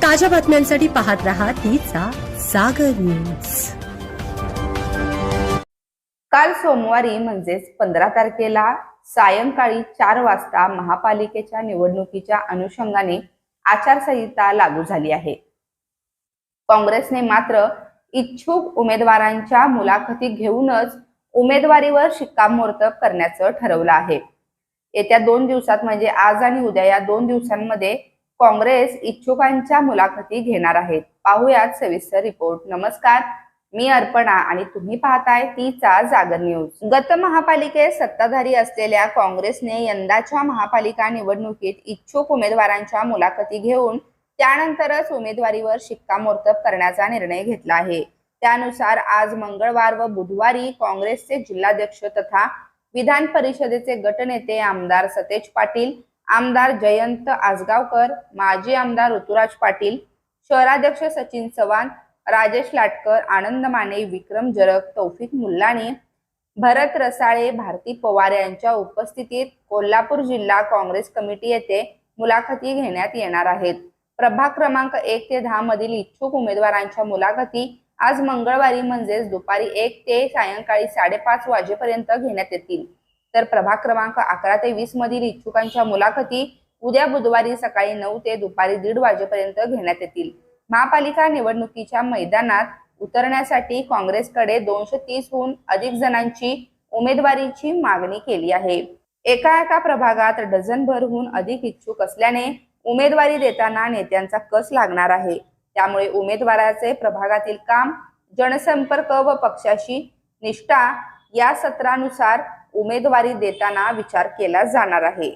ताज्या बातम्यांसाठी पाहत रहा तिचा सागर न्यूज। काल सोमवारी म्हणजेच 15 तारखेला सायंकाळी 4 वाजता महापालिकेच्या निवडणुकीच्या अनुषंगाने आचारसंहिता लागू झाली आहे। काँग्रेसने मात्र इच्छुक उमेदवारांच्या मुलाखती घेऊनच उमेदवारीवर शिक्कामोर्तब करण्याचं ठरवलं आहे। येत्या 2 दिवसात म्हणजे आज आणि उद्या या 2 दिवसांमध्ये काँग्रेस इच्छुकांच्या मुलाखती घेणार आहेत। पाहूयात सविस्तर रिपोर्ट। नमस्कार, मी अर्पणा आणि तुम्ही पाहताय तिचा जागर न्यूज। गत महापालिकेत सत्ताधारी असलेल्या काँग्रेसने यंदाच्या महापालिका निवडणुकीत इच्छुक उमेदवारांच्या मुलाखती घेऊन त्यानंतरच उमेदवारीवर शिक्कामोर्तब करण्याचा निर्णय घेतला आहे। त्यानुसार आज मंगळवार व बुधवारी काँग्रेसचे जिल्हाध्यक्ष तथा विधान परिषदेचे गटनेते आमदार सतेज पाटील, आमदार जयंत आसगावकर, माजी आमदार ऋतुराज पाटील, शहराध्यक्ष सचिन चव्हाण, राजेश लाटकर, आनंद माने, विक्रम जरग, तौफिक मुल्लानी, भरत रसाळे, भारती पवार यांच्या उपस्थितीत कोल्हापूर जिल्हा काँग्रेस कमिटी येथे मुलाखती घेण्यात येणार आहेत। प्रभाग क्रमांक 1 ते 10 मधील इच्छुक उमेदवारांच्या मुलाखती आज मंगळवारी म्हणजेच दुपारी 1 ते सायंकाळी 5:30 वाजेपर्यंत घेण्यात येतील। तर प्रभाग क्रमांक 11 ते 20 मधील इच्छुकांच्या मुलाखती उद्या बुधवारी सकाळी 9 ते दुपारी 1:30 वाजेपर्यंत घेण्यात येतील। महापालिका निवडणुकीच्या मैदानात उतरण्यासाठी काँग्रेसकडे 230हून अधिक जणांची उमेदवारीची मागणी केली आहे। एका प्रभागात डझनभरहून अधिक इच्छुक असल्याने उमेदवारी देताना नेत्यांचा कस लागणार आहे। त्यामुळे उमेदवाराचे प्रभागातील काम, जनसंपर्क व पक्षाशी निष्ठा या सत्रानुसार उमेदवारी देताना विचार केला जाणार आहे।